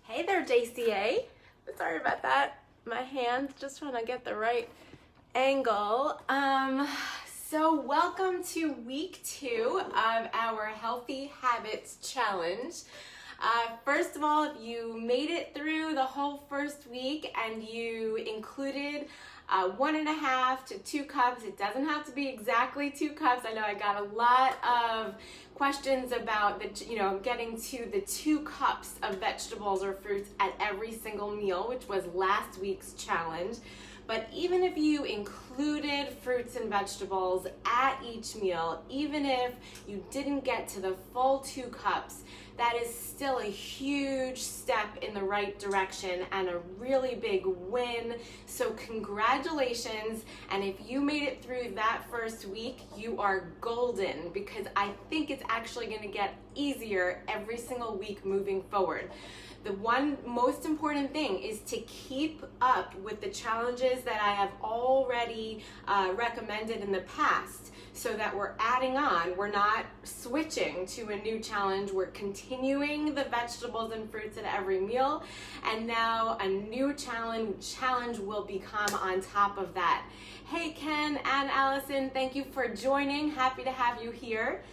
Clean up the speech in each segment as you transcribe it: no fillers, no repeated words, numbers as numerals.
Hey there, JCA. Sorry about that. My hands just trying to get the right angle. So welcome to week 2 of our Healthy Habits Challenge. First of all, if you made it through the whole first week and you included 1.5 to 2 cups, it doesn't have to be exactly 2 cups. I know I got a lot of questions about getting to the 2 cups of vegetables or fruits at every single meal, which was last week's challenge. But even if you included fruits and vegetables at each meal, even if you didn't get to the full 2 cups, that is still a huge step in the right direction and a really big win. So congratulations. And if you made it through that first week, you are golden, because I think it's actually going to get easier every single week moving forward. The one most important thing is to keep up with the challenges that I have already recommended in the past, so that we're adding on. We're not switching to a new challenge. We're continuing the vegetables and fruits at every meal, and now a new challenge will become on top of that. Hey Ken and Allison, thank you for joining. Happy to have you here.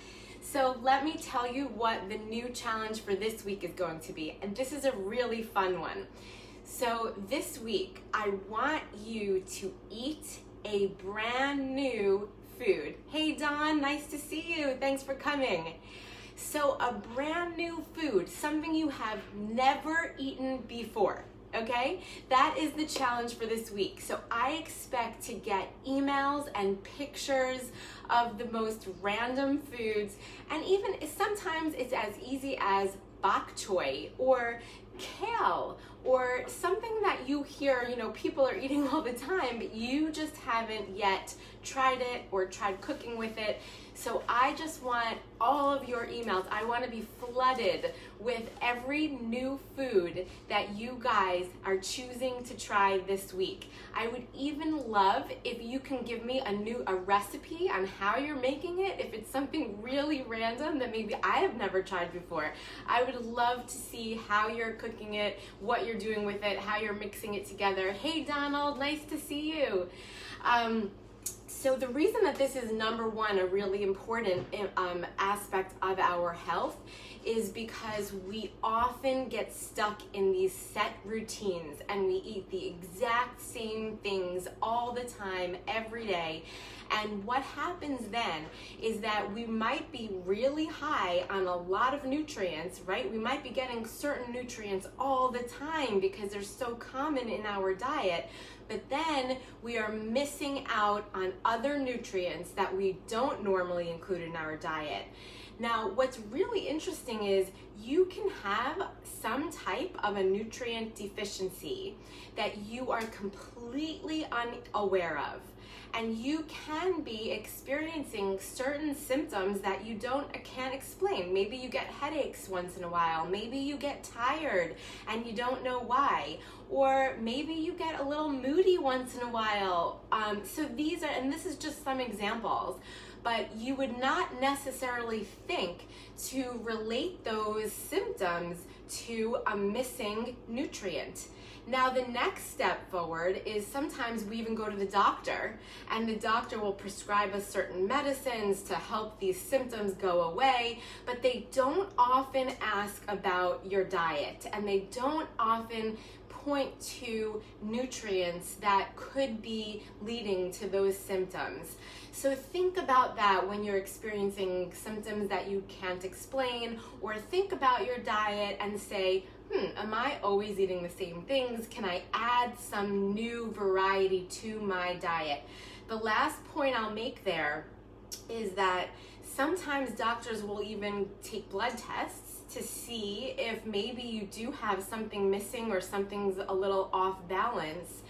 So let me tell you what the new challenge for this week is going to be. And this is a really fun one. So this week, I want you to eat a brand new food. Hey Dawn, nice to see you. Thanks for coming. So a brand new food, something you have never eaten before. Okay, that is the challenge for this week. So I expect to get emails and pictures of the most random foods, and even sometimes it's as easy as bok choy or kale or something that you hear, people are eating all the time, but you just haven't yet tried it or tried cooking with it. So I just want all of your emails. I want to be flooded with every new food that you guys are choosing to try this week. I would even love if you can give me a recipe on how you're making it. If it's something really random that maybe I have never tried before, I would love to see how you're cooking it, what you're doing with it, how you're mixing it together. Hey Donald, nice to see you. So the reason that this is number one, a really important aspect of our health, is because we often get stuck in these set routines and we eat the exact same things all the time, every day. And what happens then is that we might be really high on a lot of nutrients, right? We might be getting certain nutrients all the time because they're so common in our diet, but then we are missing out on other nutrients that we don't normally include in our diet. Now, what's really interesting is you can have some type of a nutrient deficiency that you are completely unaware of. And you can be experiencing certain symptoms that you can't explain. Maybe you get headaches once in a while. Maybe you get tired and you don't know why. Or maybe you get a little moody once in a while. So this is just some examples, but you would not necessarily think to relate those symptoms to a missing nutrient. Now, the next step forward is sometimes we even go to the doctor, and the doctor will prescribe us certain medicines to help these symptoms go away, but they don't often ask about your diet, and they don't often point to nutrients that could be leading to those symptoms. So think about that when you're experiencing symptoms that you can't explain, or think about your diet and say, am I always eating the same things? Can I add some new variety to my diet? The last point I'll make there is that sometimes doctors will even take blood tests to see if maybe you do have something missing or something's a little off balance.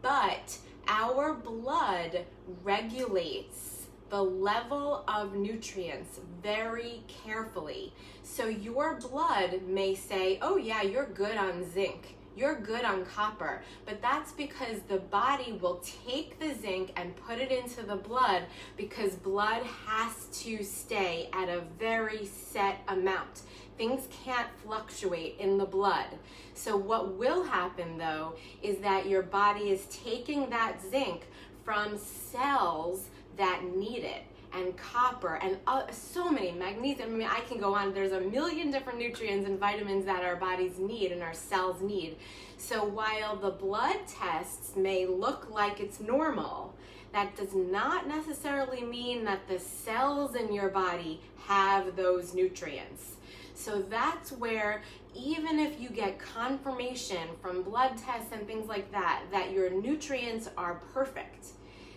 But our blood regulates the level of nutrients very carefully. So your blood may say, oh yeah, you're good on zinc, you're good on copper, but that's because the body will take the zinc and put it into the blood, because blood has to stay at a very set amount. things can't fluctuate in the blood. So what will happen though is that your body is taking that zinc from cells that need it, and copper, and so many, magnesium. I mean, I can go on. There's a million different nutrients and vitamins that our bodies need and our cells need. So while the blood tests may look like it's normal, that does not necessarily mean that the cells in your body have those nutrients. So that's where, even if you get confirmation from blood tests and things like that, that your nutrients are perfect,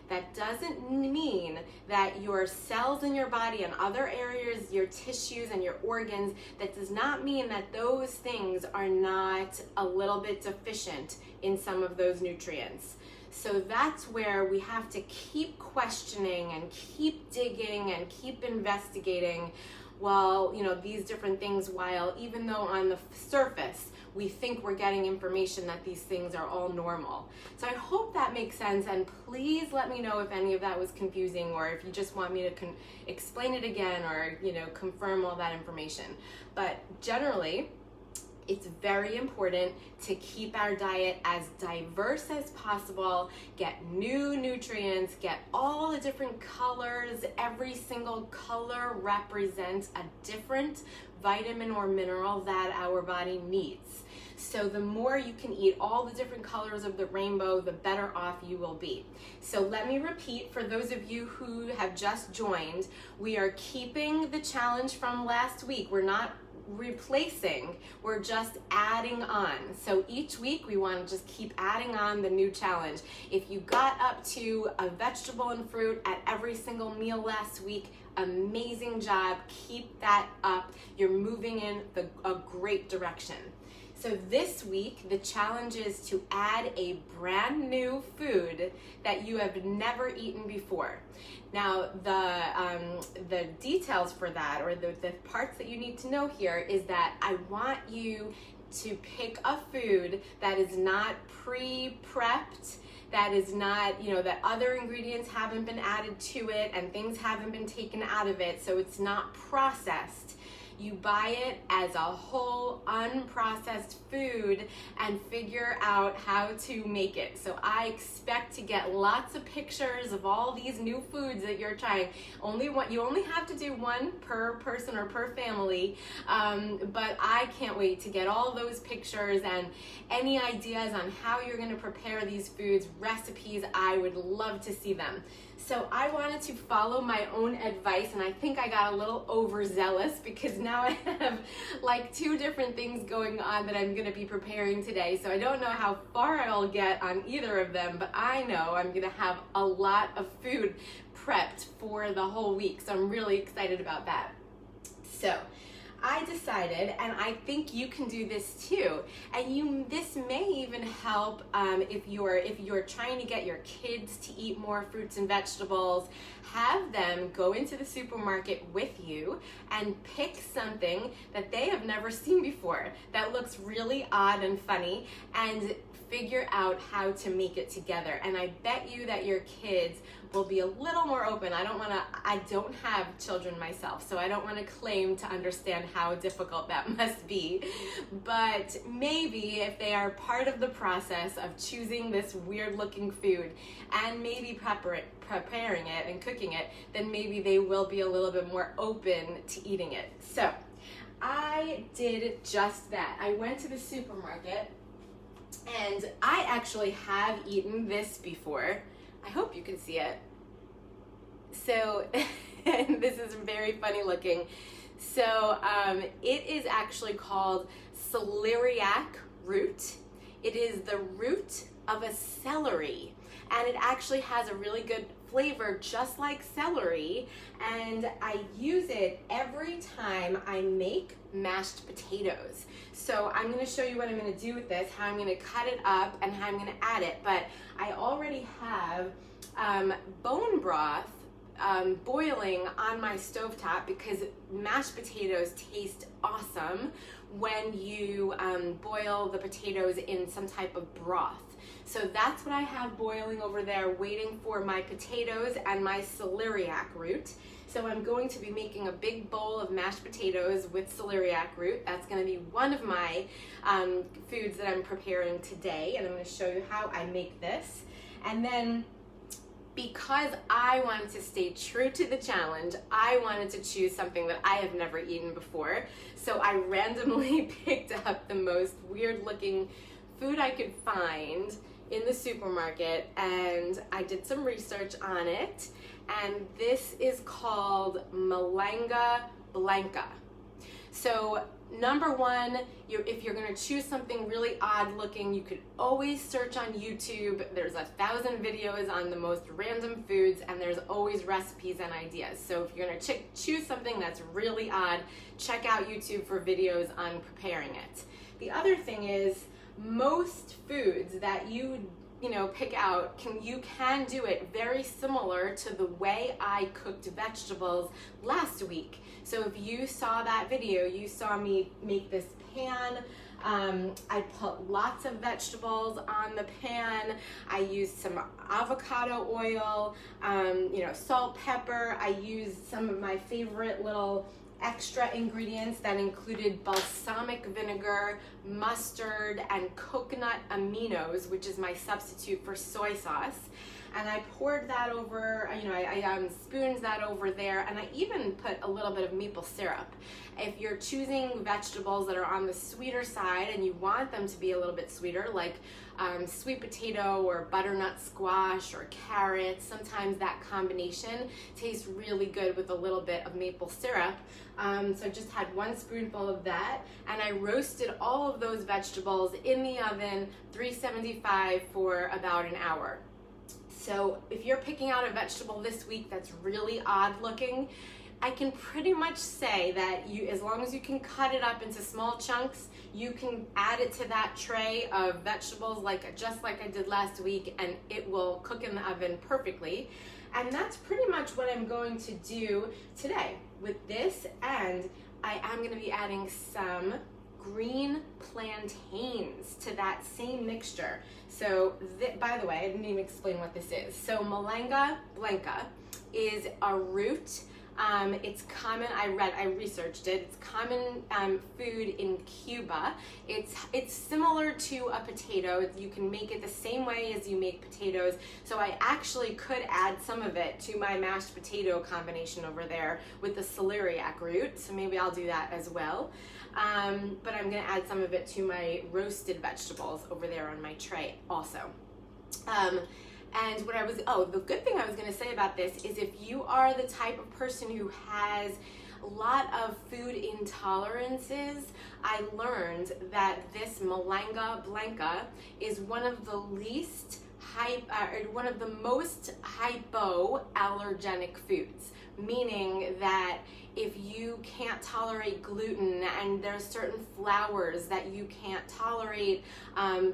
that doesn't mean that your cells in your body and other areas, your tissues and your organs, that does not mean that those things are not a little bit deficient in some of those nutrients. So that's where we have to keep questioning and keep digging and keep investigating, while, you know, these different things, while even though on the surface we think we're getting information that these things are all normal. So I hope that makes sense, and please let me know if any of that was confusing, or if you just want me to explain it again, or, you know, confirm all that information. But generally, it's very important to keep our diet as diverse as possible, get new nutrients, get all the different colors. Every single color represents a different vitamin or mineral that our body needs. So the more you can eat all the different colors of the rainbow, the better off you will be. So let me repeat, for those of you who have just joined, we are keeping the challenge from last week. We're not replacing, we're just adding on. So each week we want to just keep adding on the new challenge. If you got up to a vegetable and fruit at every single meal last week, amazing job. Keep that up. You're moving in a great direction. So this week, the challenge is to add a brand new food that you have never eaten before. Now, the details for that, or the parts that you need to know here, is that I want you to pick a food that is not pre-prepped, that is not, you know, that other ingredients haven't been added to it and things haven't been taken out of it, so it's not processed. You buy it as a whole unprocessed food and figure out how to make it. So I expect to get lots of pictures of all these new foods that you're trying. You only have to do one per person or per family, but I can't wait to get all those pictures and any ideas on how you're going to prepare these foods, recipes. I would love to see them. So I wanted to follow my own advice, and I think I got a little overzealous because now I have like 2 different things going on that I'm going to be preparing today. So I don't know how far I'll get on either of them, but I know I'm going to have a lot of food prepped for the whole week. So I'm really excited about that. So I decided, and I think you can do this too, and this may even help if you're trying to get your kids to eat more fruits and vegetables. Have them go into the supermarket with you and pick something that they have never seen before that looks really odd and funny, and figure out how to make it together. And I bet you that your kids will be a little more open. I don't have children myself, so I don't want to claim to understand how difficult that must be. But maybe if they are part of the process of choosing this weird looking food and maybe preparing it and cooking it, then maybe they will be a little bit more open to eating it. So I did just that. I went to the supermarket, and I actually have eaten this before. I hope you can see it. So, and this is very funny looking. So it is actually called celeriac root. It is the root of a celery, and it actually has a really good flavor just like celery, and I use it every time I make mashed potatoes. So I'm going to show you what I'm going to do with this, how I'm going to cut it up and how I'm going to add it. But I already have bone broth boiling on my stovetop because mashed potatoes taste awesome when you boil the potatoes in some type of broth. So that's what I have boiling over there, waiting for my potatoes and my celeriac root. So I'm going to be making a big bowl of mashed potatoes with celeriac root. That's going to be one of my foods that I'm preparing today, and I'm going to show you how I make this. And then, because I wanted to stay true to the challenge, I wanted to choose something that I have never eaten before. So I randomly picked up the most weird looking food I could find in the supermarket, and I did some research on it, and this is called malanga blanca. So number one, if you're going to choose something really odd looking, you could always search on YouTube. There's 1,000 videos on the most random foods, and there's always recipes and ideas. So if you're going to choose something that's really odd, check out YouTube for videos on preparing it. The other thing is, most foods that you pick out, you can do it very similar to the way I cooked vegetables last week. So if you saw that video, you saw me make this pan. I put lots of vegetables on the pan. I used some avocado oil, salt, pepper. I used some of my favorite little extra ingredients that included balsamic vinegar, mustard, and coconut aminos, which is my substitute for soy sauce. And I poured that over, I spooned that over there, and I even put a little bit of maple syrup. If you're choosing vegetables that are on the sweeter side and you want them to be a little bit sweeter, like sweet potato or butternut squash or carrots, sometimes that combination tastes really good with a little bit of maple syrup. So I just had 1 spoonful of that, and I roasted all of those vegetables in the oven, 375 for about an hour. So if you're picking out a vegetable this week that's really odd looking, I can pretty much say that as long as you can cut it up into small chunks, you can add it to that tray of vegetables just like I did last week, and it will cook in the oven perfectly. And that's pretty much what I'm going to do today with this, and I am going to be adding some green plantains to that same mixture. So by the way, I didn't even explain what this is. So malanga blanca is a root. It's common, I researched it, it's common food in Cuba. It's similar to a potato. You can make it the same way as you make potatoes. So I actually could add some of it to my mashed potato combination over there with the celeriac root. So maybe I'll do that as well. But I'm gonna add some of it to my roasted vegetables over there on my tray also. And the good thing I was going to say about this is if you are the type of person who has a lot of food intolerances, I learned that this malanga blanca is one of the most hypoallergenic foods, meaning that if you can't tolerate gluten and there's certain flours that you can't tolerate,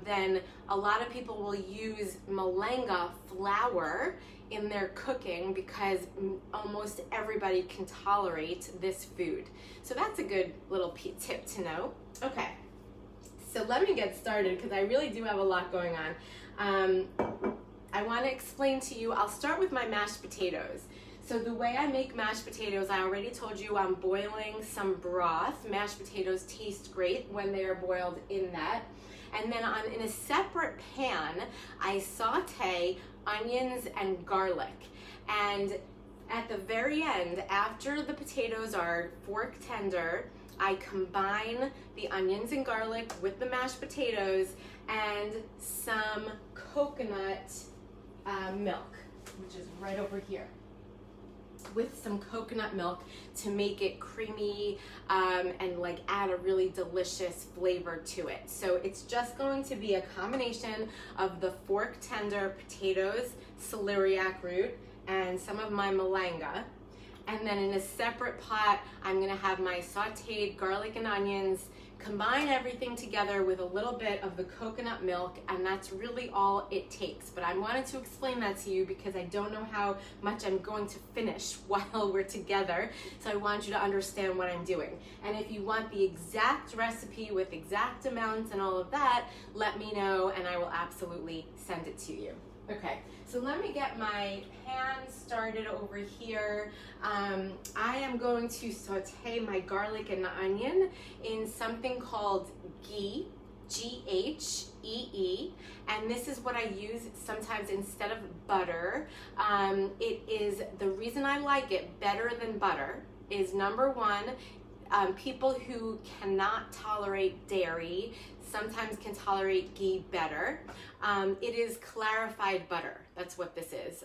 then a lot of people will use malanga flour in their cooking because almost everybody can tolerate this food. So that's a good little tip to know. Okay, so let me get started because I really do have a lot going on. I want to explain to you, I'll start with my mashed potatoes. So the way I make mashed potatoes, I already told you I'm boiling some broth. Mashed potatoes taste great when they are boiled in that. And then in a separate pan, I saute onions and garlic. And at the very end, after the potatoes are fork tender, I combine the onions and garlic with the mashed potatoes and some coconut milk, which is right over here. With some coconut milk to make it creamy and add a really delicious flavor to it. So it's just going to be a combination of the fork tender potatoes, celeriac root, and some of my malanga. And then in a separate pot, I'm gonna have my sauteed garlic and onions Combine everything together with a little bit of the coconut milk, and that's really all it takes. But I wanted to explain that to you because I don't know how much I'm going to finish while we're together. So I want you to understand what I'm doing. And if you want the exact recipe with exact amounts and all of that, let me know and I will absolutely send it to you. Okay, so let me get my pan started over here. I am going to saute my garlic and onion in something called ghee, G-H-E-E, and this is what I use sometimes instead of butter. It is, the reason I like it better than butter is, number one, people who cannot tolerate dairy sometimes can tolerate ghee better. It is clarified butter. That's what this is.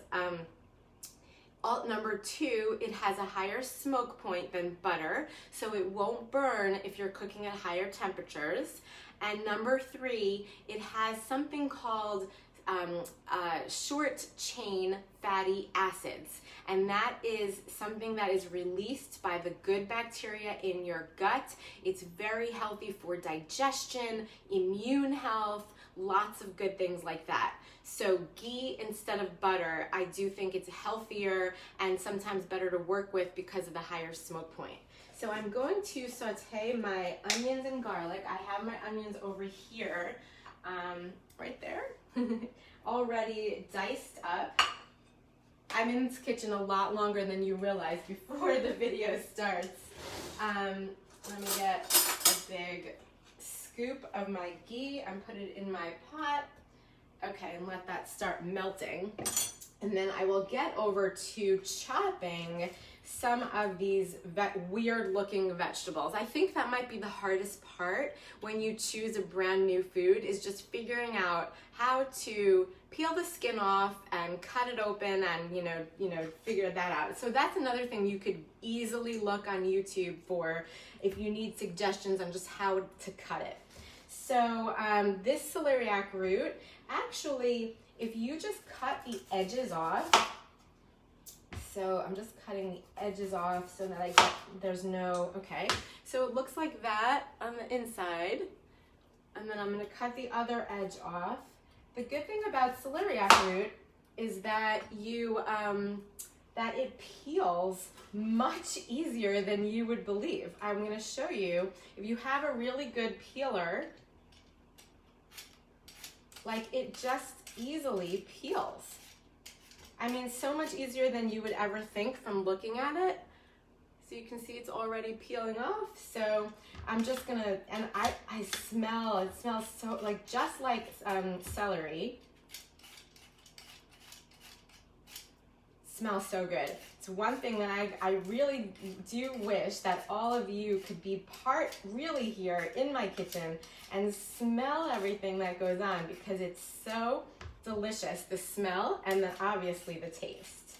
Number two, it has a higher smoke point than butter, so it won't burn if you're cooking at higher temperatures. And number three, it has something called short chain fatty acids, and that is something that is released by the good bacteria in your gut. It's very healthy for digestion, immune health, lots of good things like that. So ghee instead of butter, I do think it's healthier and sometimes better to work with because of the higher smoke point. So I'm going to saute my onions and garlic. I have my onions over here, right there, already diced up. I'm in this kitchen a lot longer than you realize before the video starts. Let me get a big scoop of my ghee and put it in my pot. Okay, and let that start melting. And then I will get over to chopping some of these weird looking vegetables. I think that might be the hardest part when you choose a brand new food, is just figuring out how to peel the skin off and cut it open and, you know, figure that out. So that's another thing you could easily look on YouTube for if you need suggestions on just how to cut it. So this celeriac root, actually, if you just cut the edges off, so I'm just cutting the edges off so that there's no, okay. So it looks like that on the inside, and then I'm gonna cut the other edge off. The good thing about celeriac root is that that it peels much easier than you would believe. I'm gonna show you, if you have a really good peeler, like, it just easily peels. I mean, so much easier than you would ever think from looking at it. So you can see it's already peeling off. So I'm just gonna, and I smell, it smells so, like, just like celery. Smells so good. It's one thing that I really do wish that all of you could be part really here in my kitchen and smell everything that goes on, because it's so delicious, the smell and then obviously the taste.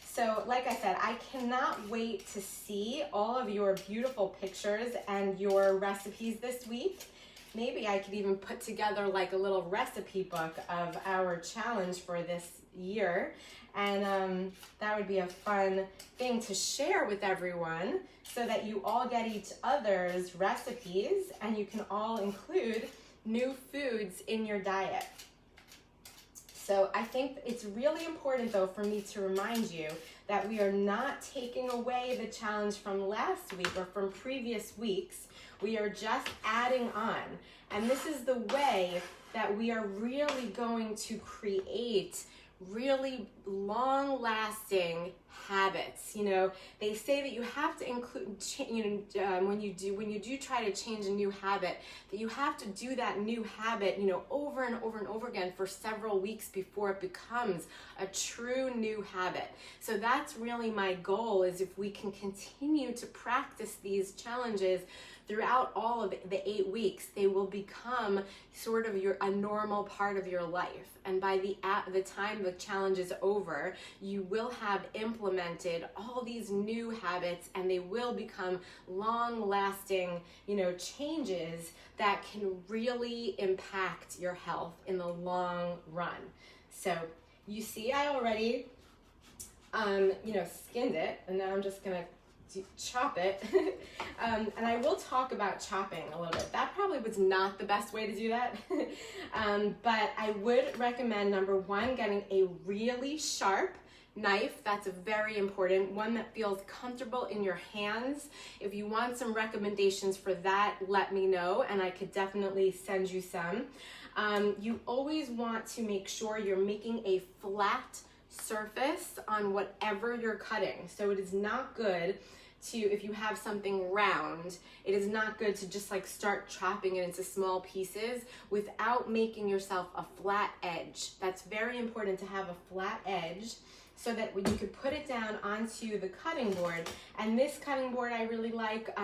So like I said, I cannot wait to see all of your beautiful pictures and your recipes this week. Maybe I could even put together like a little recipe book of our challenge for this year. And that would be a fun thing to share with everyone so that you all get each other's recipes and you can all include new foods in your diet. So I think it's really important, though, for me to remind you that we are not taking away the challenge from last week or from previous weeks. We are just adding on. And this is the way that we are really going to create really long-lasting habits. You know, they say that you have to include, when you do try to change a new habit, that you have to do that new habit, over and over and over again for several weeks before it becomes a true new habit. So that's really my goal, is if we can continue to practice these challenges throughout all of the 8 weeks, they will become sort of a normal part of your life. And by the time the challenge is over, you will have implemented all these new habits, and they will become long-lasting, changes that can really impact your health in the long run. So you see, I already, skinned it, and now I'm just gonna chop it. And I will talk about chopping a little bit. That probably was not the best way to do that. But I would recommend, number one, getting a really sharp knife. That's very important, one that feels comfortable in your hands. If you want some recommendations for that, let me know and I could definitely send you some. You always want to make sure you're making a flat surface on whatever you're cutting. So it is not good to, if you have something round, it is not good to just like start chopping it into small pieces without making yourself a flat edge. That's very important to have a flat edge, so that when you could put it down onto the cutting board. And this cutting board I really like.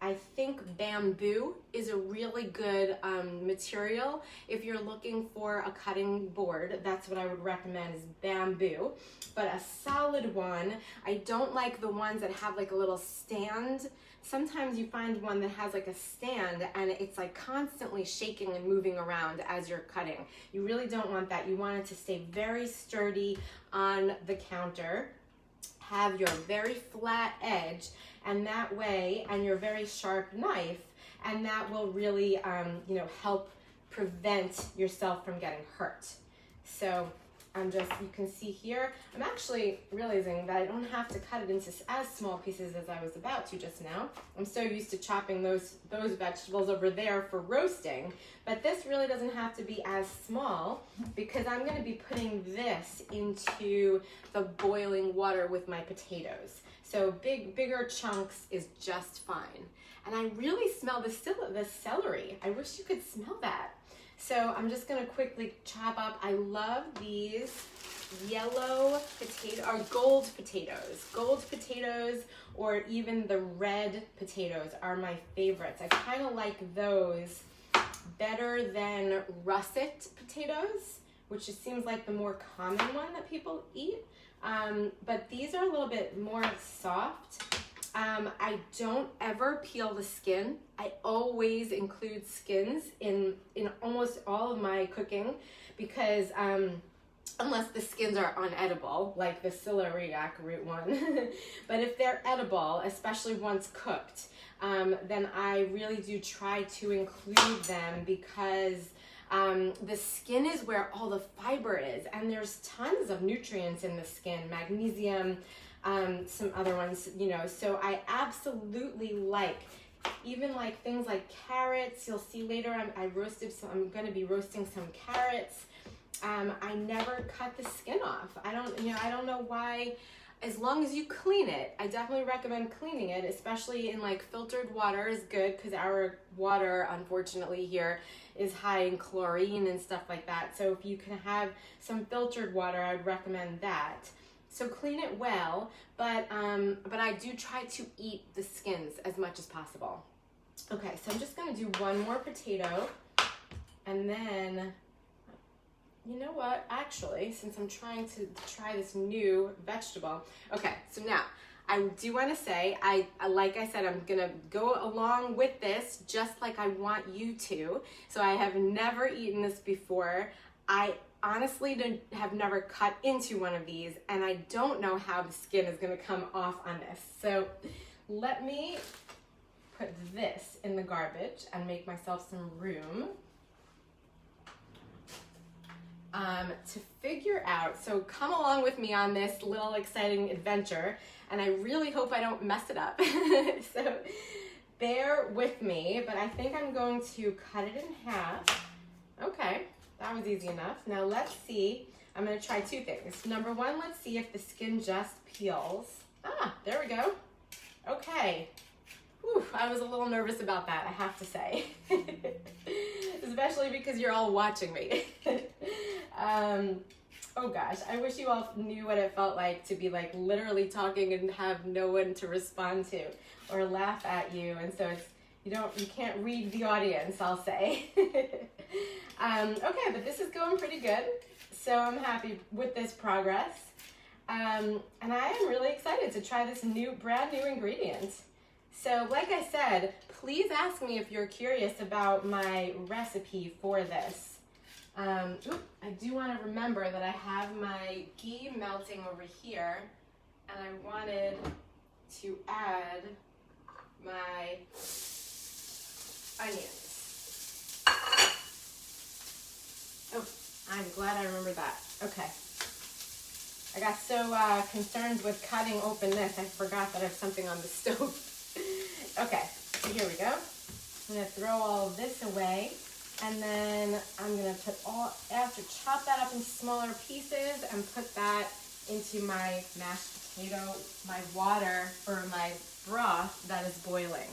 I think bamboo is a really good material. If you're looking for a cutting board, that's what I would recommend, is bamboo. But a solid one, I don't like the ones that have like a little stand. Sometimes you find one that has like a stand and it's like constantly shaking and moving around as you're cutting. You really don't want that. You want it to stay very sturdy on the counter, have your very flat edge, and that way, and your very sharp knife, and that will really, help prevent yourself from getting hurt. So you can see here, I'm actually realizing that I don't have to cut it into as small pieces as I was about to just now. I'm so used to chopping those vegetables over there for roasting, but this really doesn't have to be as small because I'm gonna be putting this into the boiling water with my potatoes. So bigger chunks is just fine. And I really smell the celery. I wish you could smell that. So I'm just gonna quickly chop up. I love these yellow potato or gold potatoes. Gold potatoes, or even the red potatoes, are my favorites. I kind of like those better than russet potatoes, which just seems like the more common one that people eat. But these are a little bit more soft. I don't ever peel the skin. I always include skins in almost all of my cooking because unless the skins are unedible, like the celery root one. But if they're edible, especially once cooked, then I really do try to include them because the skin is where all the fiber is, and there's tons of nutrients in the skin, magnesium, some other ones, so I absolutely even like things like carrots. You'll see later I'm going to be roasting some carrots. I never cut the skin off. I don't know why. As long as you clean it, I definitely recommend cleaning it, especially in like filtered water is good because our water, unfortunately, here is high in chlorine and stuff like that. So if you can have some filtered water, I'd recommend that. So clean it well, but I do try to eat the skins as much as possible. Okay, so I'm just gonna do one more potato, and then, you know what, actually, since I'm trying to try this new vegetable. Okay, so now, I do want to say, like I said, I'm gonna go along with this just like I want you to. So I have never eaten this before. I honestly have never cut into one of these, and I don't know how the skin is gonna come off on this. So let me put this in the garbage and make myself some room to figure out. So come along with me on this little exciting adventure, and I really hope I don't mess it up. So bear with me, but I think I'm going to cut it in half. Okay, that was easy enough. Now let's see, I'm gonna try two things. Number one, let's see if the skin just peels. Ah, there we go. Okay. Whew, I was a little nervous about that, I have to say. Especially because you're all watching me. Oh gosh, I wish you all knew what it felt like to be like literally talking and have no one to respond to or laugh at you, and so it's, you can't read the audience, I'll say. Okay, but this is going pretty good, so I'm happy with this progress. And I am really excited to try this brand new ingredient. So like I said, please ask me if you're curious about my recipe for this. I do want to remember that I have my ghee melting over here, and I wanted to add my onions. Oh, I'm glad I remembered that. Okay. I got so concerned with cutting open this, I forgot that I have something on the stove. Okay, so here we go. I'm gonna throw all of this away, and then I'm gonna I have to chop that up in smaller pieces and put that into my mashed potato, my water for my broth that is boiling.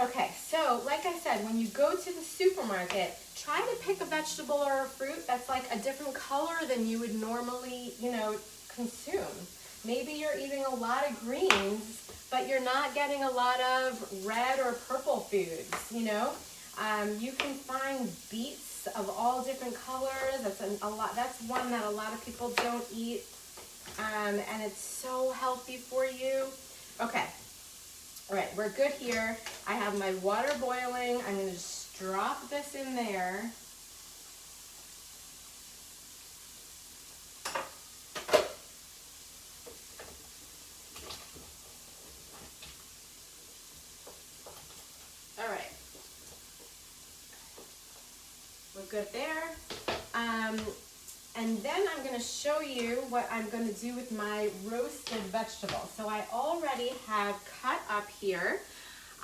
Okay, so like I said, when you go to the supermarket, try to pick a vegetable or a fruit that's like a different color than you would normally, consume. Maybe you're eating a lot of greens, but you're not getting a lot of red or purple foods, You can find beets of all different colors. That's one that a lot of people don't eat, and it's so healthy for you. Okay. All right, we're good here. I have my water boiling. I'm going to just drop this in there. All right. We're good there. And then I'm going to show you what I'm going to do with my roasted vegetables. So I already have cut up here.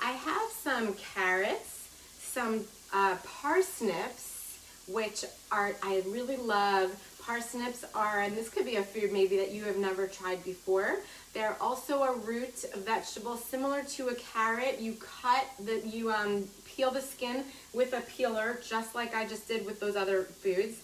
I have some carrots, some parsnips, which I really love. Parsnips are, and this could be a food maybe that you have never tried before. They're also a root vegetable similar to a carrot. You peel the skin with a peeler, just like I just did with those other foods.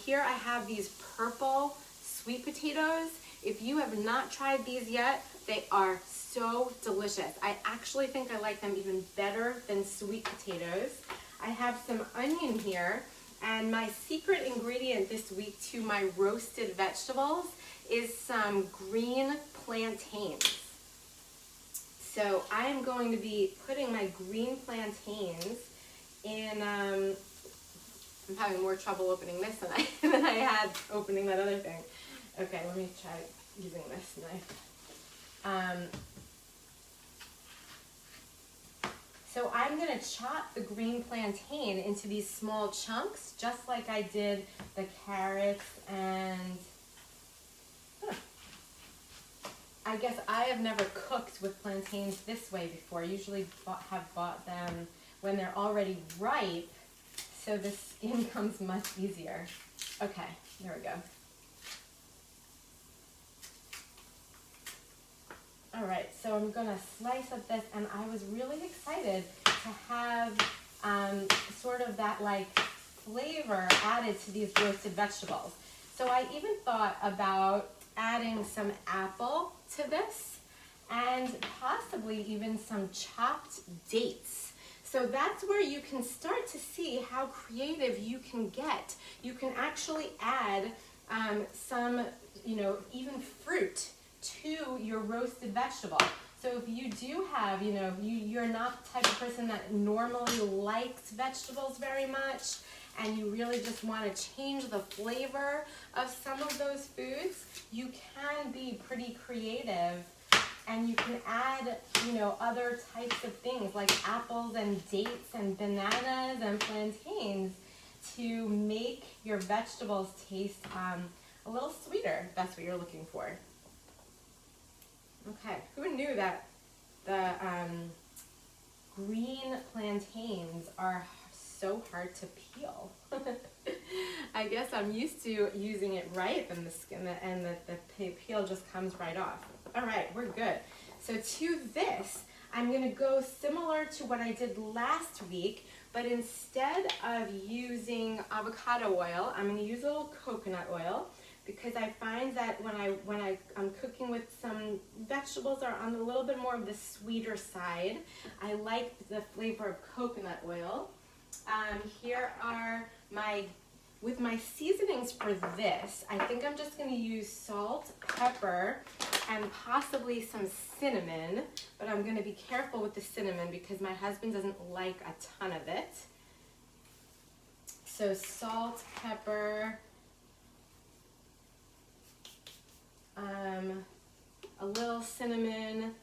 Here I have these purple sweet potatoes. If you have not tried these yet, they are so delicious. I actually think I like them even better than sweet potatoes. I have some onion here, and my secret ingredient this week to my roasted vegetables is some green plantains. So I am going to be putting my green plantains in, I'm having more trouble opening this than I had opening that other thing. Okay, let me try using this knife. So I'm going to chop the green plantain into these small chunks, just like I did the carrots and... I guess I have never cooked with plantains this way before. I usually have bought them when they're already ripe, so the skin comes much easier. Okay, there we go. All right, so I'm gonna slice up this, and I was really excited to have sort of that like flavor added to these roasted vegetables. So I even thought about adding some apple to this and possibly even some chopped dates. So that's where you can start to see how creative you can get. You can actually add some, even fruit to your roasted vegetable. So if you do have, you're not the type of person that normally likes vegetables very much, and you really just want to change the flavor of some of those foods, you can be pretty creative, and you can add, other types of things like apples and dates and bananas and plantains to make your vegetables taste a little sweeter, if that's what you're looking for. Okay, who knew that the green plantains are so hard to peel? I guess I'm used to using it ripe and the skin and the peel just comes right off. All right, we're good. So to this, I'm gonna go similar to what I did last week, but instead of using avocado oil, I'm gonna use a little coconut oil, because I find that when I'm cooking with some vegetables that are on a little bit more of the sweeter side, I like the flavor of coconut oil. Here are with my seasonings for this, I think I'm just going to use salt, pepper, and possibly some cinnamon, but I'm going to be careful with the cinnamon because my husband doesn't like a ton of it. So salt, pepper, a little cinnamon,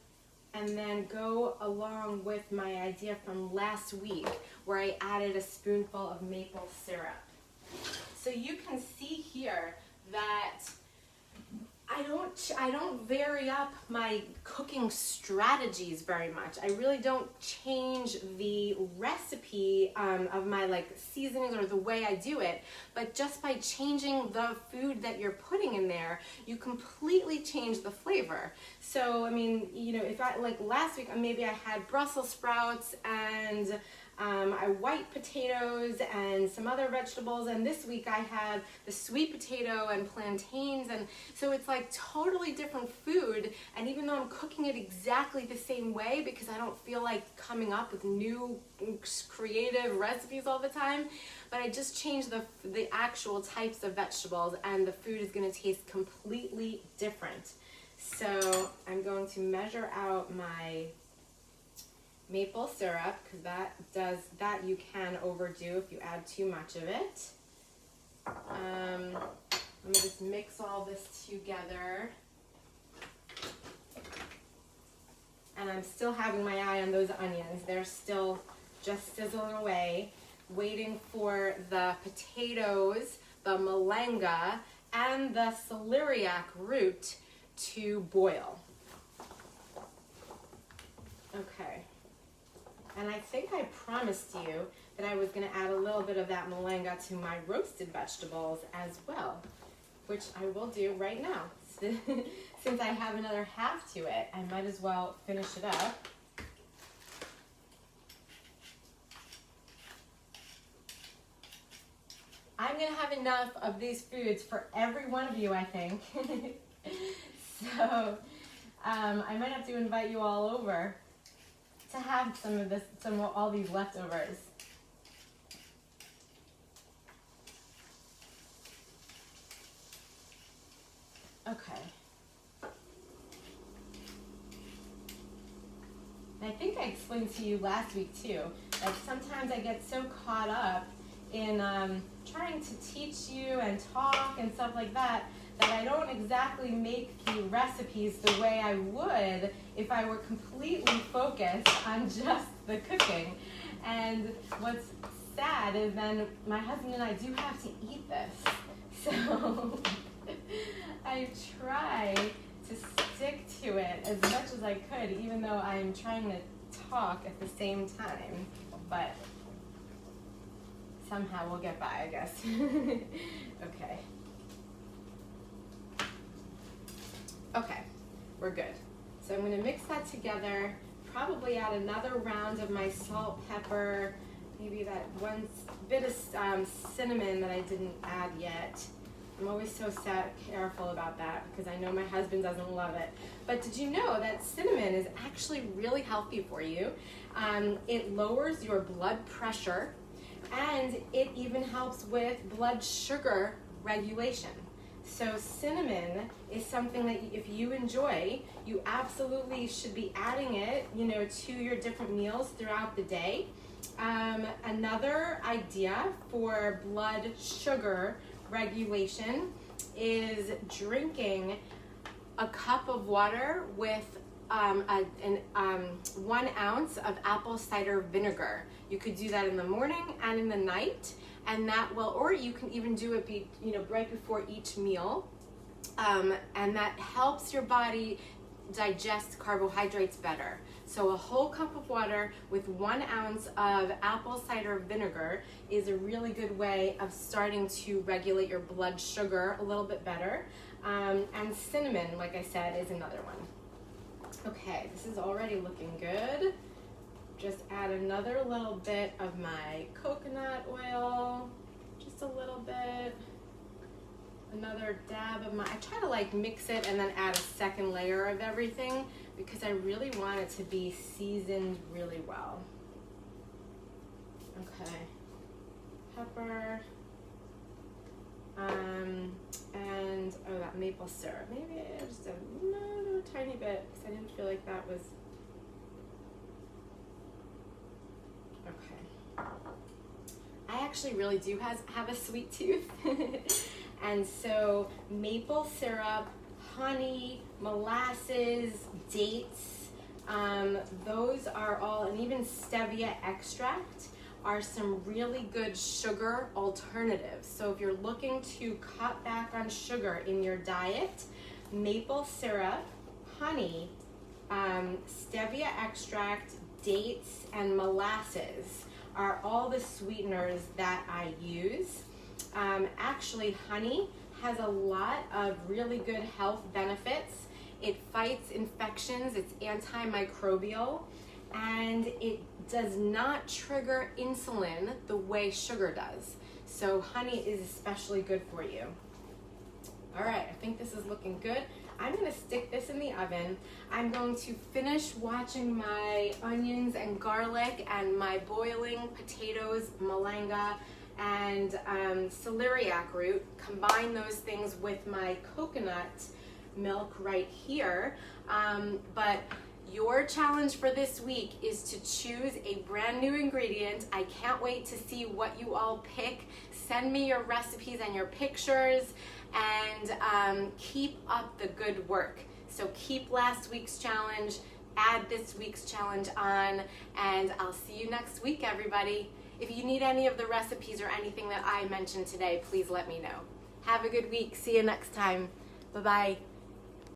and then go along with my idea from last week where I added a spoonful of maple syrup. So you can see here that I don't vary up my cooking strategies very much. I really don't change the recipe of my like seasonings or the way I do it, but just by changing the food that you're putting in there, you completely change the flavor. So, I mean, you know, if I, like last week, maybe I had Brussels sprouts and white potatoes and some other vegetables, and this week I had the sweet potato and plantains, and so it's like totally different food. And even though I'm cooking it exactly the same way because I don't feel like coming up with new creative recipes all the time, but I just change the actual types of vegetables and the food is going to taste completely different. So I'm going to measure out my maple syrup, because that you can overdo if you add too much of it. I'm gonna just mix all this together, and I'm still having my eye on those onions. They're still just sizzling away, waiting for the potatoes, the malanga, and the celeriac root to boil. Okay. And I think I promised you that I was going to add a little bit of that malanga to my roasted vegetables as well, which I will do right now. Since I have another half to it, I might as well finish it up. I'm going to have enough of these foods for every one of you, I think. So I might have to invite you all over to have all these leftovers. Okay. And I think I explained to you last week too, that sometimes I get so caught up in trying to teach you and talk and stuff like that, that I don't exactly make the recipes the way I would if I were completely focused on just the cooking. And what's sad is then my husband and I do have to eat this. So I try to stick to it as much as I could, even though I'm trying to talk at the same time. But somehow we'll get by, I guess. Okay. Okay, we're good. So I'm going to mix that together, probably add another round of my salt, pepper, maybe that one bit of cinnamon that I didn't add yet. I'm always so careful about that because I know my husband doesn't love it. But did you know that cinnamon is actually really healthy for you? It lowers your blood pressure, and it even helps with blood sugar regulation. So cinnamon is something that if you enjoy, you absolutely should be adding it, you know, to your different meals throughout the day. Another idea for blood sugar regulation is drinking a cup of water with 1 ounce of apple cider vinegar. You could do that in the morning and in the night. And that will, or you can even do it, right before each meal, and that helps your body digest carbohydrates better. So a whole cup of water with 1 ounce of apple cider vinegar is a really good way of starting to regulate your blood sugar a little bit better. And cinnamon, like I said, is another one. Okay, this is already looking good. Just add another little bit of my coconut oil, just a little bit. Another dab of my, I try to like mix it and then add a second layer of everything because I really want it to be seasoned really well. Okay, pepper, and that maple syrup. Maybe just a tiny bit because I didn't feel like that was. Okay. I actually really do have a sweet tooth. And so maple syrup, honey, molasses, dates, those are all, and even stevia extract are some really good sugar alternatives. So if you're looking to cut back on sugar in your diet, maple syrup, honey, stevia extract, dates, and molasses are all the sweeteners that I use. Actually, honey has a lot of really good health benefits. It fights infections, it's antimicrobial, and it does not trigger insulin the way sugar does. So honey is especially good for you. All right, I think this is looking good. I'm gonna stick this in the oven. I'm going to finish watching my onions and garlic and my boiling potatoes, malanga, and celeriac root. Combine those things with my coconut milk right here. But your challenge for this week is to choose a brand new ingredient. I can't wait to see what you all pick. Send me your recipes and your pictures, and keep up the good work. So keep last week's challenge, add this week's challenge on, and I'll see you next week, everybody. If you need any of the recipes or anything that I mentioned today, please let me know. Have a good week. See you next time. Bye-bye.